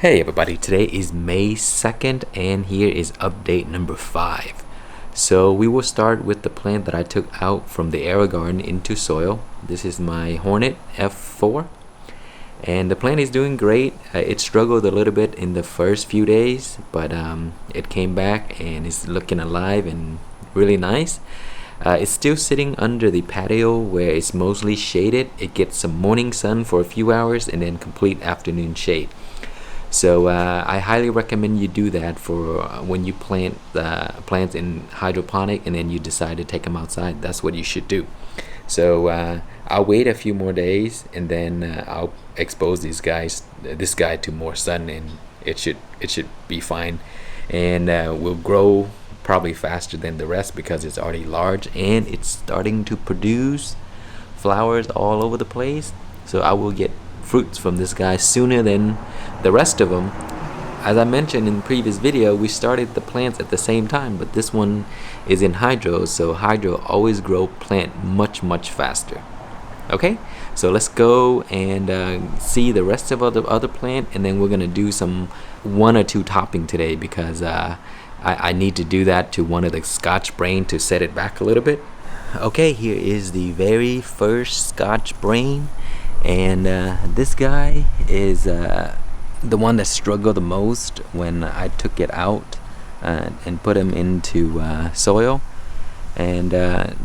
Hey everybody, today is May 2nd and here is update number 5. So we will start with the plant that I took out from the air garden into soil. This is my Hornet F4 and the plant is doing great. It struggled a little bit in the first few days, but it came back and is looking alive and really nice. It's still sitting under the patio where it's mostly shaded. It gets some morning sun for a few hours and then complete afternoon shade. So I highly recommend you do that for when you plant plants in hydroponic and then you decide to take them outside. That's what you should do. So I'll wait a few more days and then I'll expose this guy to more sun, and it should be fine, and will grow probably faster than the rest because it's already large and it's starting to produce flowers all over the place. So I will get fruits from this guy sooner than the rest of them. As I mentioned in the previous video, we started the plants at the same time, but this one is in hydro, so hydro always grow plant much faster. Okay, so let's go and see the rest of the other plant, and then we're gonna do some 1 or 2 topping today because I need to do that to one of the Scotch brain to set it back a little bit. Okay, here is the very first Scotch brain, and this guy is the one that struggled the most when I took it out and put him into soil. And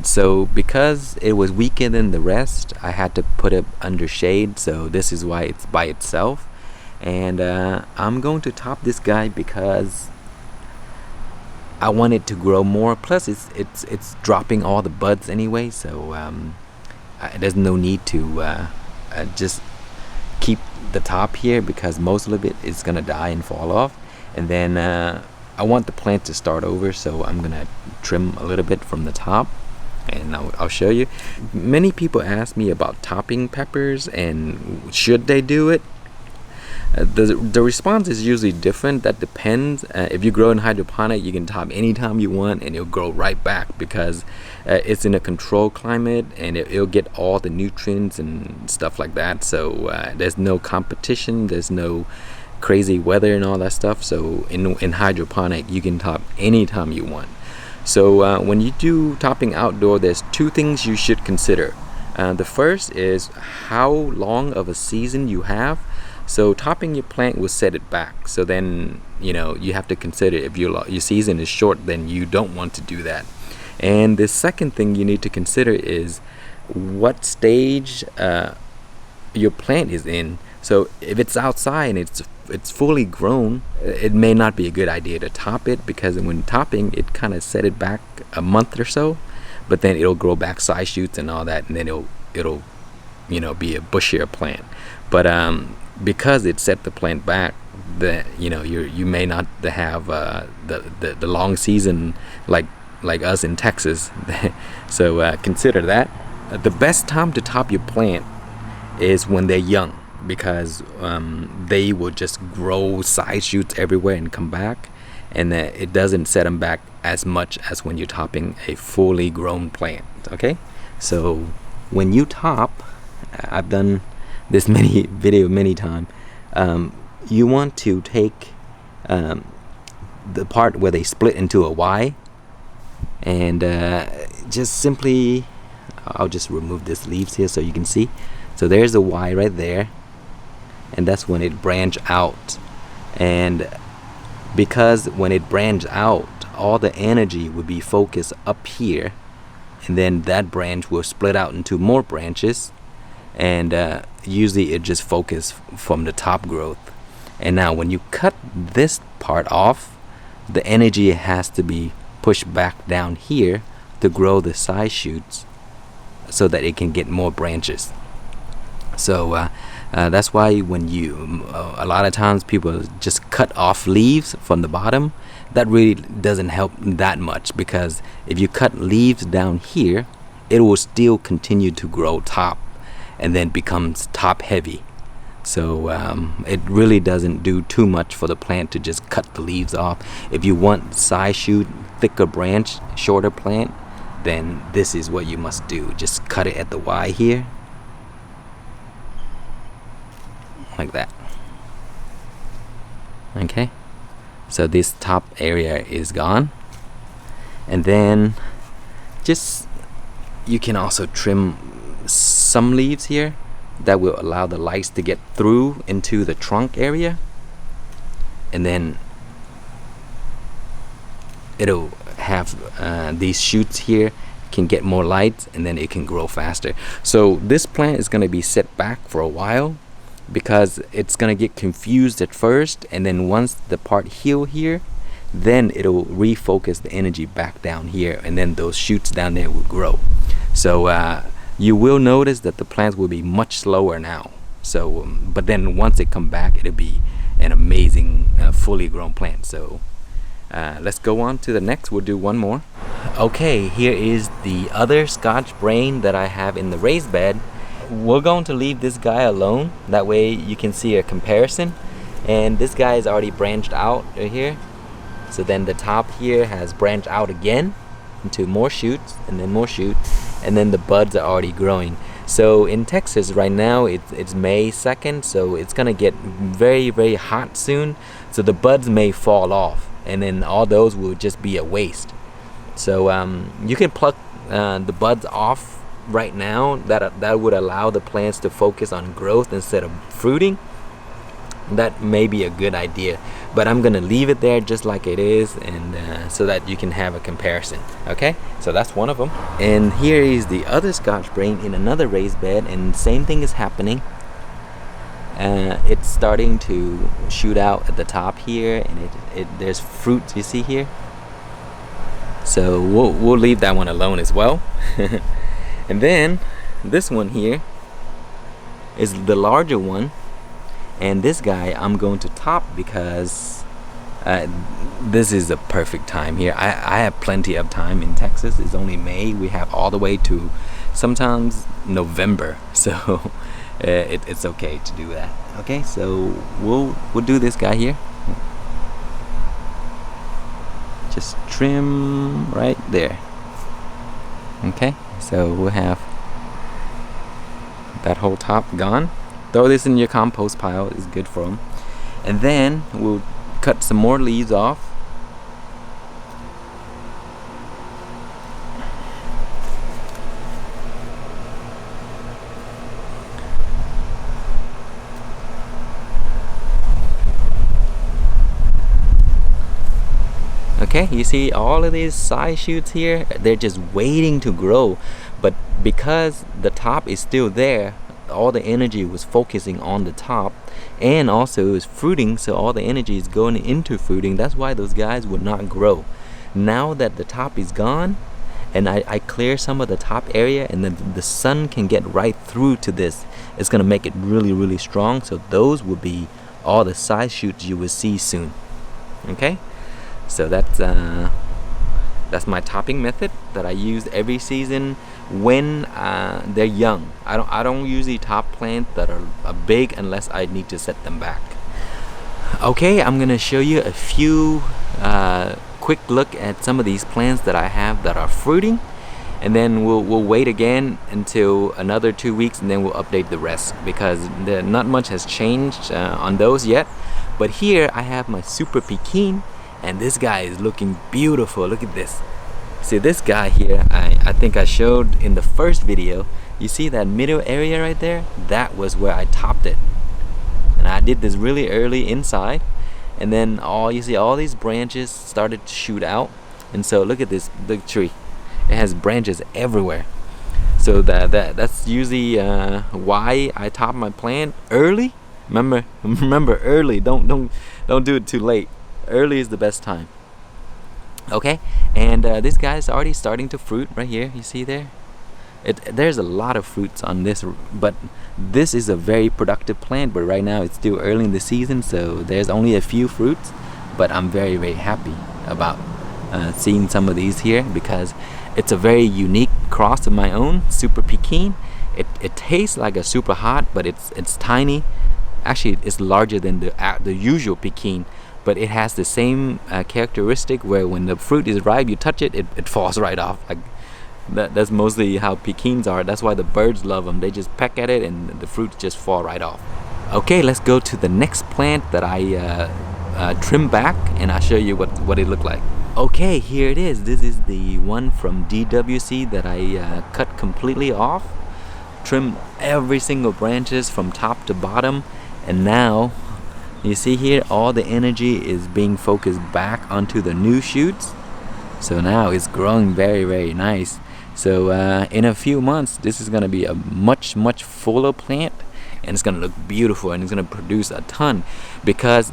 so because it was weaker than the rest, I had to put it under shade, so this is why it's by itself. And I'm going to top this guy because I want it to grow more. Plus it's dropping all the buds anyway, so there's no need to just keep the top here because most of it is gonna die and fall off. And then I want the plant to start over, so I'm gonna trim a little bit from the top, and I'll show you. Many people ask me about topping peppers and should they do it. The response is usually different. That depends. If you grow in hydroponic, you can top anytime you want and it'll grow right back because it's in a controlled climate and it'll get all the nutrients and stuff like that. So there's no competition, there's no crazy weather and all that stuff. So in hydroponic, you can top anytime you want. So when you do topping outdoor, there's 2 things you should consider. The first is how long of a season you have. So topping your plant will set it back. So then you have to consider if your season is short, then you don't want to do that. And the second thing you need to consider is what stage your plant is in. So if it's outside and it's fully grown, it may not be a good idea to top it because when topping, it kind of set it back a month or so, but then it'll grow back side shoots and all that, and then it'll be a bushier plant. But because it set the plant back, that you may not have the long season like us in Texas. So consider that. The best time to top your plant is when they're young because they will just grow side shoots everywhere and come back, and it doesn't set them back as much as when you're topping a fully grown plant. Okay, so when you top, I've done this many times. You want to take the part where they split into a Y, and just simply, I'll just remove this leaves here so you can see. So there's a Y right there, and that's when it branch out. And because when it branch out, all the energy will be focused up here, and then that branch will split out into more branches, and usually it just focus from the top growth. And now when you cut this part off, the energy has to be pushed back down here to grow the side shoots so that it can get more branches. So that's why when a lot of times people just cut off leaves from the bottom, that really doesn't help that much, because if you cut leaves down here, it will still continue to grow top and then becomes top heavy. So it really doesn't do too much for the plant to just cut the leaves off. If you want side shoot, thicker branch, shorter plant, then this is what you must do. Just cut it at the Y here, like that. Okay, so this top area is gone, and then just you can also trim some leaves here that will allow the lights to get through into the trunk area, and then it'll have these shoots here can get more light, and then it can grow faster. So this plant is going to be set back for a while because it's going to get confused at first, and then once the part heal here, then it'll refocus the energy back down here, and then those shoots down there will grow. So you will notice that the plants will be much slower now. So but then once it come back, it'll be an amazing fully grown plant. So let's go on to the next. We'll do one more. Okay, here is the other Scotch brain that I have in the raised bed. We're going to leave this guy alone, that way you can see a comparison. And this guy is already branched out right here, so then the top here has branched out again into more shoots, and then more shoots, and then the buds are already growing. So in Texas right now it's May 2nd, so it's gonna get very, very hot soon, so the buds may fall off, and then all those will just be a waste. So you can pluck the buds off right now. That would allow the plants to focus on growth instead of fruiting. That may be a good idea, but I'm gonna leave it there just like it is, and so that you can have a comparison. Okay, so that's one of them. And here is the other Scotch brain in another raised bed, and same thing is happening. It's starting to shoot out at the top here, and there's fruit you see here. So we'll leave that one alone as well. And then this one here is the larger one, and this guy I'm going to top because this is a perfect time here. I have plenty of time in Texas. It's only May. We have all the way to sometimes November, so it's okay to do that. Okay, so we'll do this guy here. Just trim right there. Okay, so we'll have that whole top gone. Throw this in your compost pile, is good for them. And then we'll cut some more leaves off. Okay, you see all of these side shoots here, they're just waiting to grow, but because the top is still there, all the energy was focusing on the top, and also it was fruiting, so all the energy is going into fruiting. That's why those guys would not grow. Now that the top is gone, and I clear some of the top area, and then the sun can get right through to this, it's gonna make it really, really strong. So those will be all the side shoots you will see soon. Okay, so that's my topping method that I use every season when they're young. I don't usually top plants that are big unless I need to set them back. Okay, I'm gonna show you a few quick look at some of these plants that I have that are fruiting, and then we'll wait again until another 2 weeks, and then we'll update the rest because not much has changed on those yet. But here I have my super pekin, and this guy is looking beautiful. Look at this. See this guy here, I think I showed in the first video. You see that middle area right there? That was where I topped it. And I did this really early inside, and then you see all these branches started to shoot out. And so look at this big tree. It has branches everywhere. So that's usually why I top my plant early. Remember early. Don't do it too late. Early is the best time. Okay, and this guy is already starting to fruit right here. You see there? There's a lot of fruits on this, but this is a very productive plant. But right now it's still early in the season, so there's only a few fruits. But I'm very, very happy about seeing some of these here because it's a very unique cross of my own, super pekin. It tastes like a super hot, but it's tiny. Actually, it's larger than the usual pekin. But it has the same characteristic where when the fruit is ripe, you touch it, it falls right off. Like that's mostly how pekins are. That's why the birds love them. They just peck at it and the fruits just fall right off. Okay, let's go to the next plant that I trim back and I'll show you what it looked like. Okay, here it is. This is the one from DWC that I cut completely off, trimmed every single branches from top to bottom, and now you see here all the energy is being focused back onto the new shoots. So now it's growing very nice. So in a few months this is gonna be a much fuller plant, and it's gonna look beautiful, and it's gonna produce a ton, because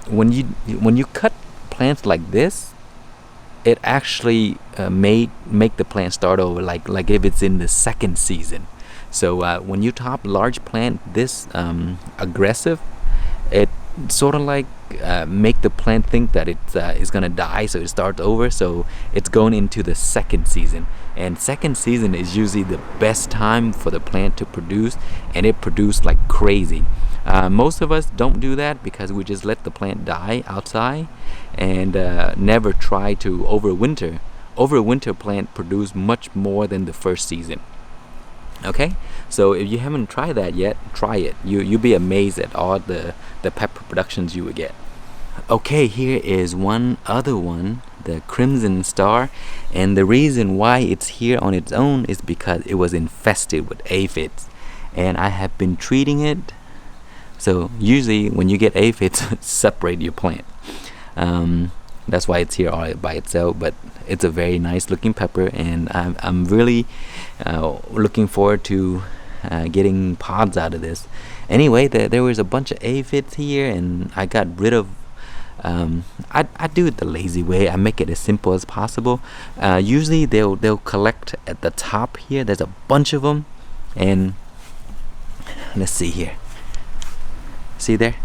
when you cut plants like this, it actually make the plant start over, like if it's in the second season. So when you top large plant this aggressive, it sort of like make the plant think that it's gonna die, so it starts over. So it's going into the second season, and second season is usually the best time for the plant to produce, and it produces like crazy. Most of us don't do that because we just let the plant die outside and never try to overwinter. Overwinter plant produce much more than the first season. Okay, so if you haven't tried that yet, try it. You'll be amazed at all the pepper productions you would get. Okay, here is one other one, the Crimson Starr, and the reason why it's here on its own is because it was infested with aphids, and I have been treating it. So usually when you get aphids, separate your plant. That's why it's here all by itself, but it's a very nice looking pepper, and I'm really looking forward to getting pods out of this. Anyway, there was a bunch of aphids here, and I got rid of I do it the lazy way. I make it as simple as possible. Usually they'll collect at the top here. There's a bunch of them, and let's see here. See there?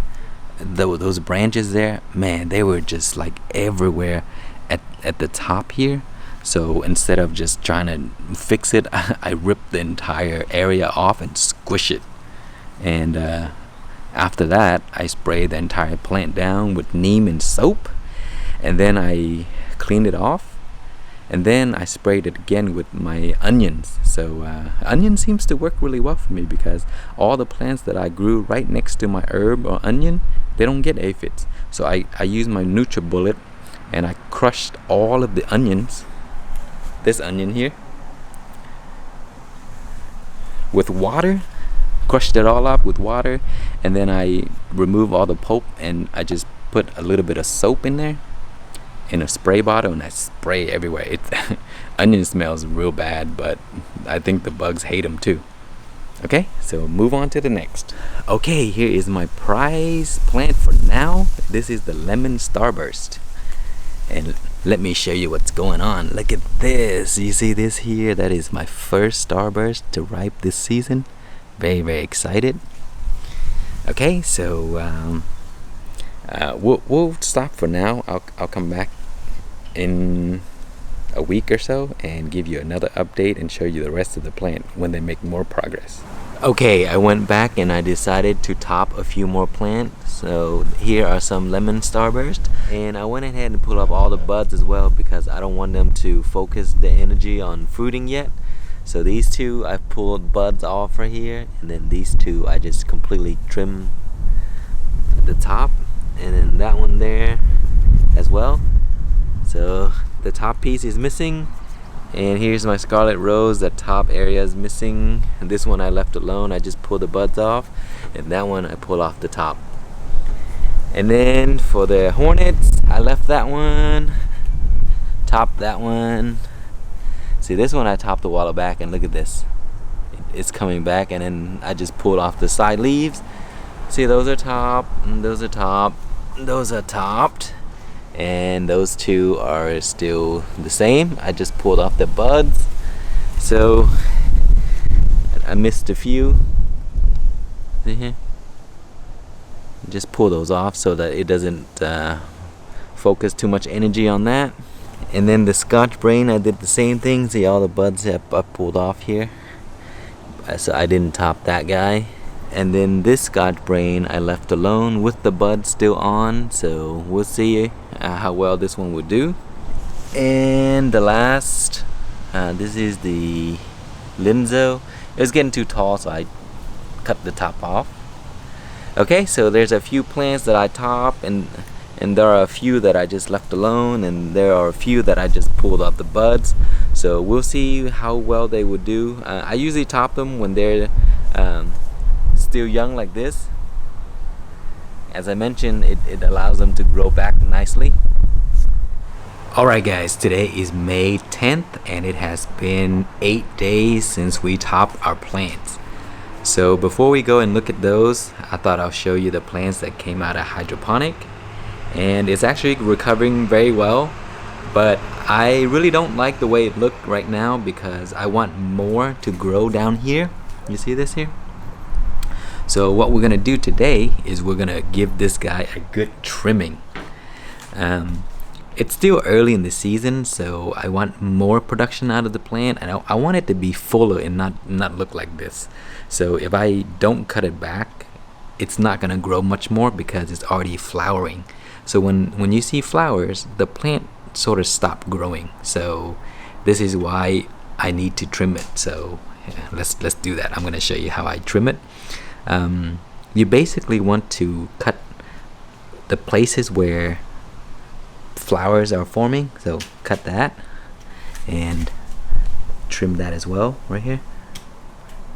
Those branches there, man, they were just like everywhere at the top here. So instead of just trying to fix it, I ripped the entire area off and squish it. And after that, I sprayed the entire plant down with neem and soap, and then I cleaned it off, and then I sprayed it again with my onions. So onion seems to work really well for me, because all the plants that I grew right next to my herb or onion, they don't get aphids. So I used my NutriBullet and I crushed all of the onions, this onion here, with water. Crushed it all up with water, and then I remove all the pulp, and I just put a little bit of soap in there in a spray bottle, and I spray everywhere. Onion smells real bad, but I think the bugs hate them too. Okay, so move on to the next. Okay, here is my prize plant for now. This is the lemon starburst, and let me show you what's going on. Look at this. You see this here? That is my first starburst to ripe this season. Very excited. Okay, so we'll stop for now. I'll come back in a week or so and give you another update and show you the rest of the plant when they make more progress. Okay, I went back and I decided to top a few more plants. So here are some lemon starburst, and I went ahead and pulled up all the buds as well, because I don't want them to focus the energy on fruiting yet. So these two I pulled buds off right here, and then these two I just completely trimmed the top, and then that one there as well. So the top piece is missing, and here's my scarlet rose. The top area is missing, and this one I left alone. I just pulled the buds off, and that one I pulled off the top. And then for the hornets, I left that one, topped that one. See, this one I topped a while back, and look at this. It's coming back, and then I just pulled off the side leaves. See, those are top, and those are top, those are topped, and those two are still the same. I just pulled off the buds. So I missed a few. See here? Just pull those off so that it doesn't focus too much energy on that. And then the Scotch brain, I did the same thing. See, all the buds I pulled off here, so I didn't top that guy. And then this Scotch brain I left alone with the buds still on, so we'll see how well this one will do. And the last, this is the Linzo. It was getting too tall, so I cut the top off. Okay, so there's a few plants that I top, and there are a few that I just left alone, and there are a few that I just pulled off the buds. So we'll see how well they would do. I usually top them when they're still young like this. As I mentioned, it allows them to grow back nicely. Alright guys, today is May 10th and it has been 8 days since we topped our plants. So before we go and look at those, I thought I'll show you the plants that came out of hydroponic. And it's actually recovering very well, but I really don't like the way it looked right now because I want more to grow down here. You see this here? So what we're gonna do today is we're gonna give this guy a good trimming. It's still early in the season, so I want more production out of the plant, and I want it to be fuller and not look like this. So if I don't cut it back, it's not gonna grow much more because it's already flowering. So when you see flowers, the plant sort of stop growing. So this is why I need to trim it. So yeah, let's do that. I'm gonna show you how I trim it. You basically want to cut the places where flowers are forming, so cut that and trim that as well right here.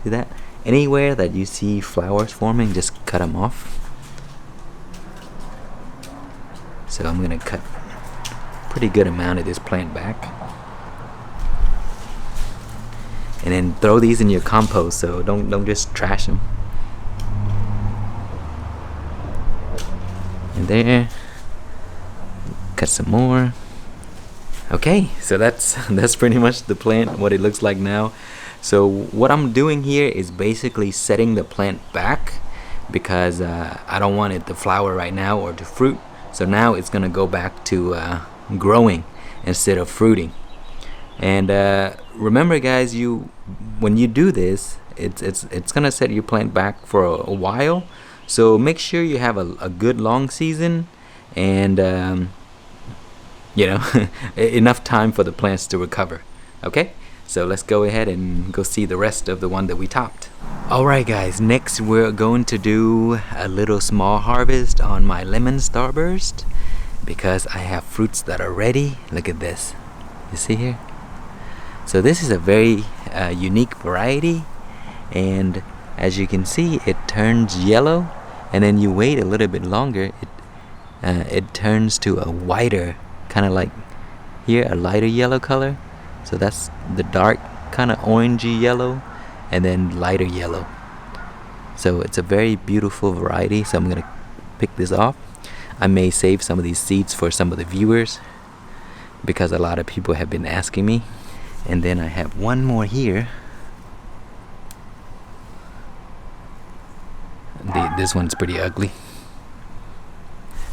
See that? Anywhere that you see flowers forming, just cut them off. So I'm gonna cut a pretty good amount of this plant back, and then throw these in your compost, so don't just trash them. And there, cut some more. Okay, so that's pretty much the plant, what it looks like now. So what I'm doing here is basically setting the plant back because I don't want it to flower right now or to fruit. So now it's gonna go back to growing instead of fruiting. And remember guys, when you do this, it's gonna set your plant back for a while. So make sure you have a good long season and enough time for the plants to recover. Okay, so let's go ahead and go see the rest of the one that we topped. Alright guys, next we're going to do a little small harvest on my lemon starburst because I have fruits that are ready. Look at this, you see here? So this is a very unique variety, and as you can see, it turns yellow, and then you wait a little bit longer, it turns to a whiter, kind of like here, a lighter yellow color. So that's the dark kind of orangey yellow, and then lighter yellow. So it's a very beautiful variety. So I'm gonna pick this off. I may save some of these seeds for some of the viewers because a lot of people have been asking me. And then I have one more here. This one's pretty ugly.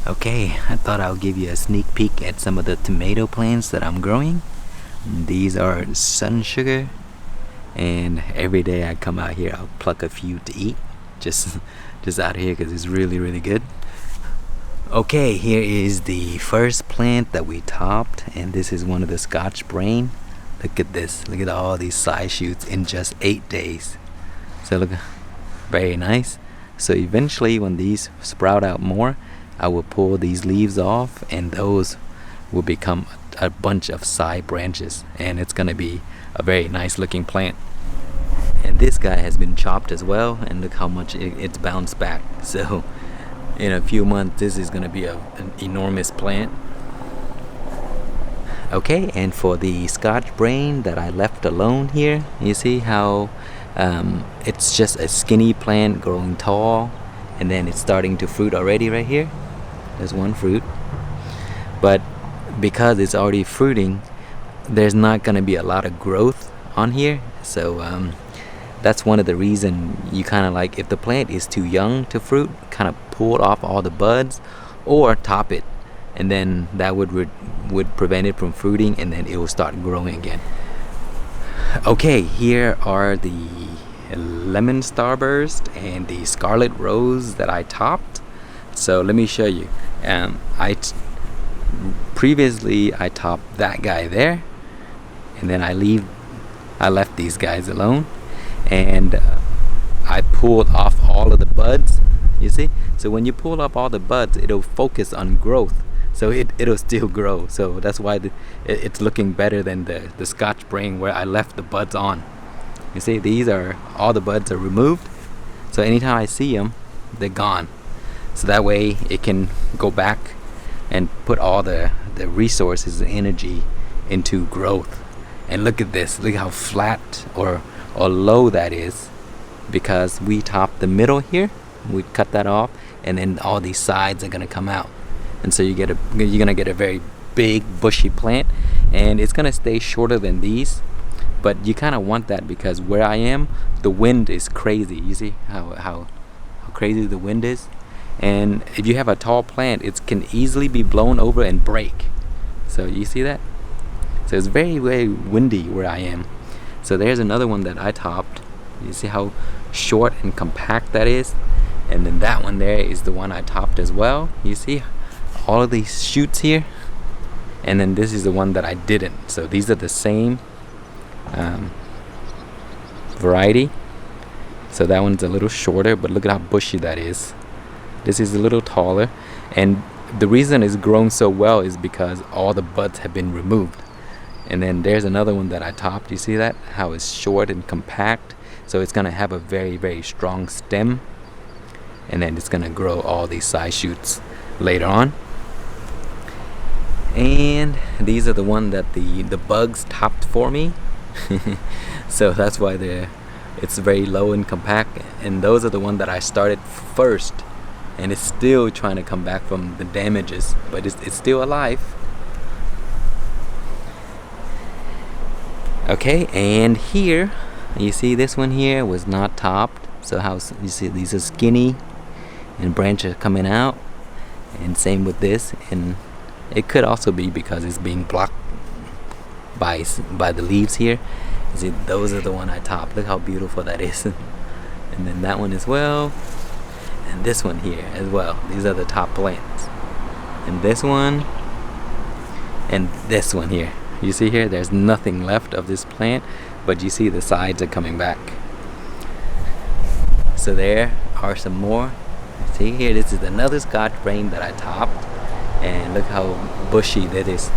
Okay, I thought I'll give you a sneak peek at some of the tomato plants that I'm growing. These are sun sugar, and every day I come out here I'll pluck a few to eat, just out here because it's really good. Okay, here is the first plant that we topped, and this is one of the Scotch brain. Look at this, look at all these side shoots in just 8 days. So look, very nice. So eventually when these sprout out more, I will pull these leaves off, and those will become a bunch of side branches, and it's gonna be a very nice looking plant. And this guy has been chopped as well, and look how much it's bounced back. So in a few months this is gonna be an enormous plant. Okay, and for the Scotch brain that I left alone here, you see how it's just a skinny plant growing tall, and then it's starting to fruit already right here. There's one fruit, but because it's already fruiting, there's not going to be a lot of growth on here. So that's one of the reason you kind of like, if the plant is too young to fruit, kind of pull off all the buds or top it, and then that would prevent it from fruiting, and then it will start growing again. Okay, here are the lemon starburst and the scarlet rose that I topped. So let me show you. Previously I topped that guy there, and then I left these guys alone, and I pulled off all of the buds. You see? So when you pull up all the buds, it'll focus on growth. So it'll still grow. So that's why it's looking better than the Scotch Brain where I left the buds on. You see, these are, all the buds are removed. So anytime I see them, they're gone. So that way it can go back and put all the resources and energy into growth. And look at this, look how flat or low that is, because we topped the middle here, we cut that off, and then all these sides are gonna come out. And so you're gonna get a very big bushy plant, and it's gonna stay shorter than these, but you kind of want that because where I am, the wind is crazy. You see how crazy the wind is? And if you have a tall plant, it can easily be blown over and break. So you see that? So it's very, very windy where I am. So there's another one that I topped. You see how short and compact that is? And then that one there is the one I topped as well. You see all of these shoots here? And then this is the one that I didn't. So these are the same variety. So that one's a little shorter, but look at how bushy that is. This is a little taller, and the reason it's grown so well is because all the buds have been removed. And then there's another one that I topped. You see that? How it's short and compact. So it's gonna have a very, very strong stem, and then it's gonna grow all these side shoots later on. And these are the one that the bugs topped for me. So that's why it's very low and compact, and those are the one that I started first, and it's still trying to come back from the damages, but it's still alive. Okay, and here you see this one here was not topped. So how you see these are skinny and branches coming out, and same with this. And it could also be because it's being blocked by the leaves here. You see, those are the one I topped. Look how beautiful that is. And then that one as well, and this one here as well. These are the top plants, and this one and this one here. You see here, there's nothing left of this plant, but you see the sides are coming back. So there are some more. See here, this is another Scotch Brain that I topped, and look how bushy that is.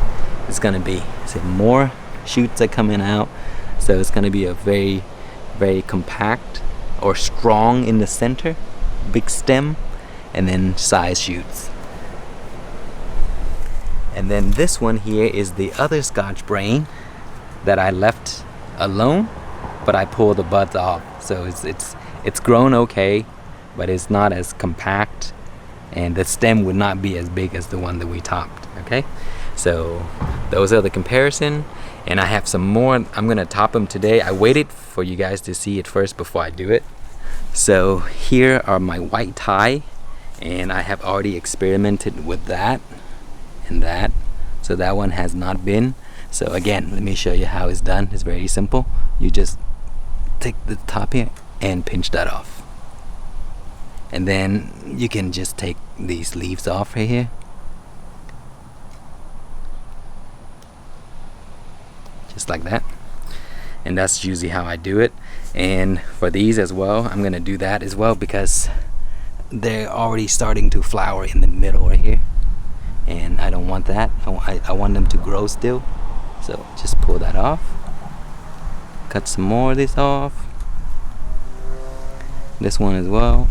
It's gonna be. See, more shoots are coming out, so it's gonna be a very, very compact or strong in the center, big stem, and then side shoots. And then this one here is the other Scotch Brain that I left alone, but I pulled the buds off. So it's grown okay, but it's not as compact, and the stem would not be as big as the one that we topped. Okay, so those are the comparison, and I have some more. I'm gonna top them today. I waited for you guys to see it first before I do it. So here are my white tie, and I have already experimented with that and that. So that one has not been. So again, let me show you how it's done. It's very simple. You just take the top here and pinch that off, and then you can just take these leaves off right here. Just like that. And that's usually how I do it. And for these as well, I'm gonna do that as well because they're already starting to flower in the middle right here, and I don't want that. I want them to grow still. So just pull that off, cut some more of this off, this one as well.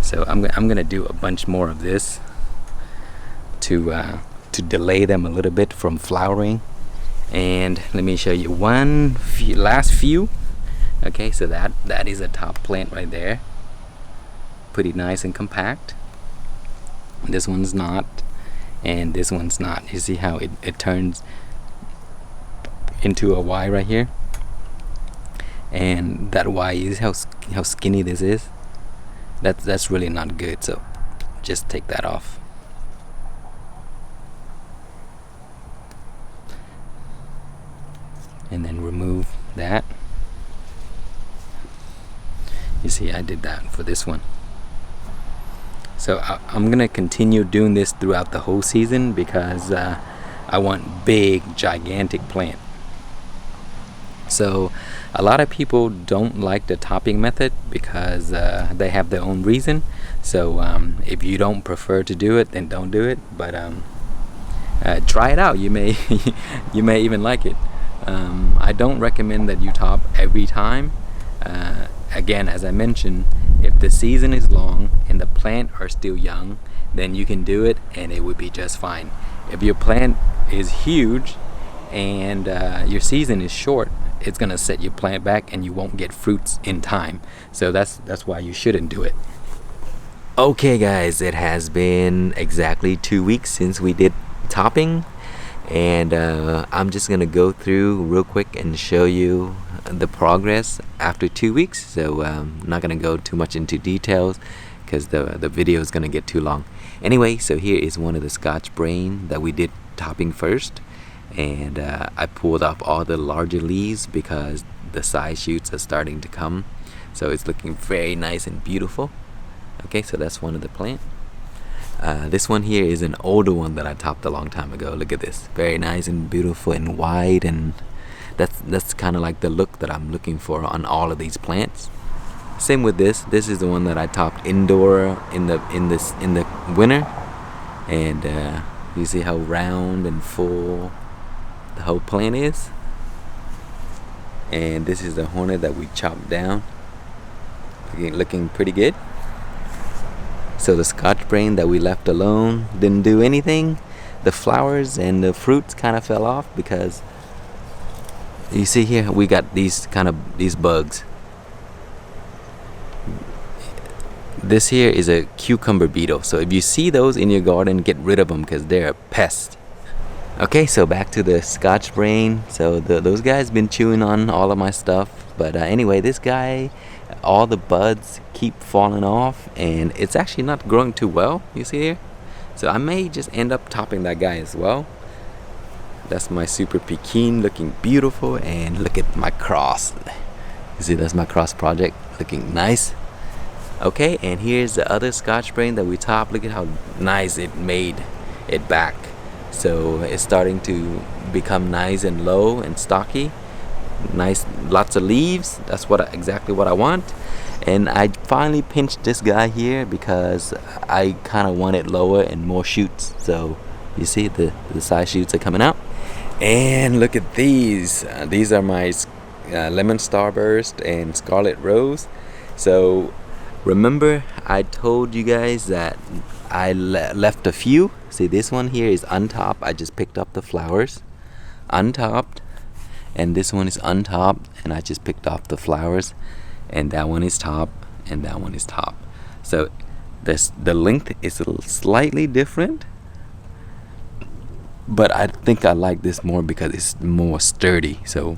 So I'm gonna do a bunch more of this to delay them a little bit from flowering. And let me show you last few. Okay, so that is a top plant right there, pretty nice and compact. This one's not, and this one's not. You see how it turns into a Y right here, and that Y is how skinny this is. That's really not good, so just take that off. And then remove that. You see, I did that for this one. So I'm gonna continue doing this throughout the whole season because I want big, gigantic plant. So a lot of people don't like the topping method because they have their own reason. So if you don't prefer to do it, then don't do it. But try it out. You may you may even like it. I don't recommend that you top every time. Again, as I mentioned, if the season is long and the plant are still young, then you can do it and it would be just fine. If your plant is huge and your season is short, it's gonna set your plant back and you won't get fruits in time. So that's why you shouldn't do it. Okay guys, it has been exactly 2 weeks since we did topping, and I'm just gonna go through real quick and show you the progress after 2 weeks. So I'm not gonna go too much into details because the video is gonna get too long. Anyway, so here is one of the Scotch brain that we did topping first, and I pulled off all the larger leaves because the side shoots are starting to come, so it's looking very nice and beautiful. Okay, so that's one of the plant. This one here is an older one that I topped a long time ago. Look at this, very nice and beautiful and wide, and that's kind of like the look that I'm looking for on all of these plants. Same with this. This is the one that I topped indoor in the winter, and you see how round and full the whole plant is. And this is the hornet that we chopped down, looking pretty good. So the Scotch brain that we left alone didn't do anything. The flowers and the fruits kind of fell off because you see here we got these bugs. This here is a cucumber beetle, so if you see those in your garden, get rid of them because they're a pest. Okay, so back to the Scotch brain. So those guys been chewing on all of my stuff, but anyway, this guy, all the buds keep falling off and it's actually not growing too well, you see here. So I may just end up topping that guy as well. That's my super Pekin, looking beautiful. And look at my cross, you see that's my cross project, looking nice. Okay, and here's the other Scotch brain that we topped. Look at how nice it made it back. So it's starting to become nice and low and stocky. Nice, lots of leaves. That's exactly what I want. And I finally pinched this guy here because I kind of want it lower and more shoots. So you see the side shoots are coming out. And look at these. These are my lemon starburst and scarlet rose. So remember I told you guys that I left a few. See, this one here is untopped. I just picked up the flowers, untopped. And this one is untopped, and I just picked off the flowers. And that one is top, and that one is top. So the length is slightly different, but I think I like this more because it's more sturdy. So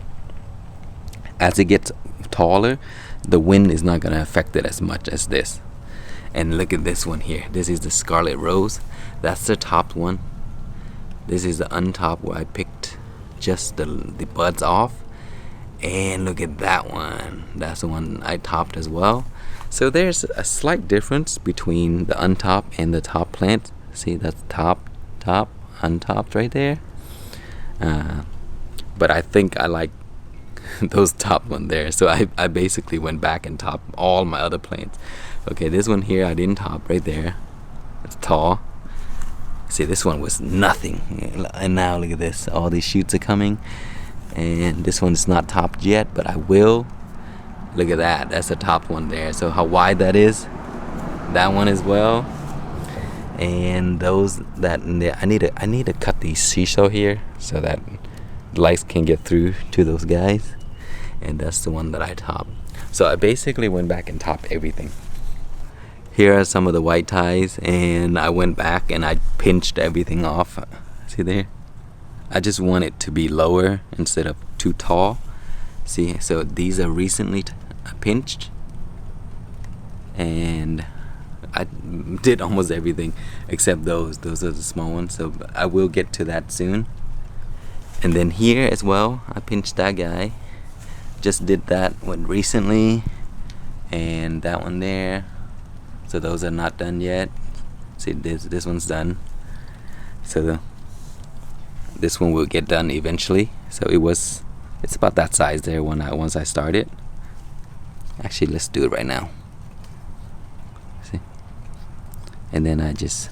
as it gets taller, the wind is not going to affect it as much as this. And look at this one here. This is the scarlet rose. That's the top one. This is the untopped where I picked just the buds off. And look at that one. That's the one I topped as well. So there's a slight difference between the untopped and the top plant. See, that's top, untopped right there. But I think I like those top one there. So I basically went back and topped all my other plants. Okay, this one here I didn't top right there. It's tall. See, this one was nothing. And now look at this. All these shoots are coming. And this one's not topped yet, but I will. Look at that. That's the top one there. So how wide that is. That one as well. And those that I need to cut these seesaw here so that lights can get through to those guys. And that's the one that I topped. So I basically went back and topped everything. Here are some of the white ties, and I went back and I pinched everything off. See there? I just want it to be lower instead of too tall. See, so these are recently pinched, and I did almost everything except those. Those are the small ones, so I will get to that soon. And then here as well, I pinched that guy. Just did that one recently, and that one there. So those are not done yet. See, this one's done. So this one will get done eventually. So it was It's about that size there once I start it. Actually, let's do it right now. See? And then I just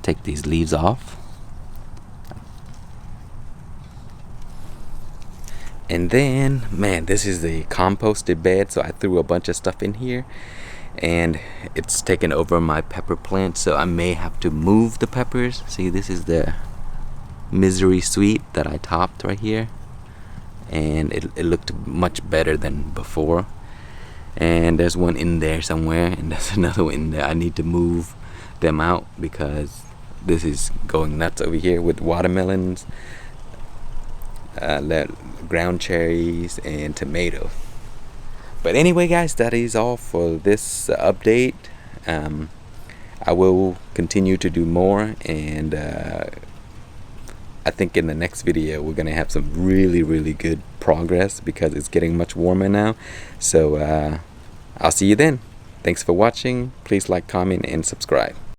take these leaves off. And then, man, this is the composted bed, so I threw a bunch of stuff in here and it's taken over my pepper plant, so I may have to move the peppers. See, this is the misery sweet that I topped right here, and it looked much better than before. And there's one in there somewhere, and there's another one in there. I need to move them out because this is going nuts over here with watermelons, ground cherries, and tomatoes. But anyway, guys, that is all for this update. I will continue to do more, and I think in the next video we're gonna have some really good progress because it's getting much warmer now. So I'll see you then. Thanks for watching. Please like, comment, and subscribe.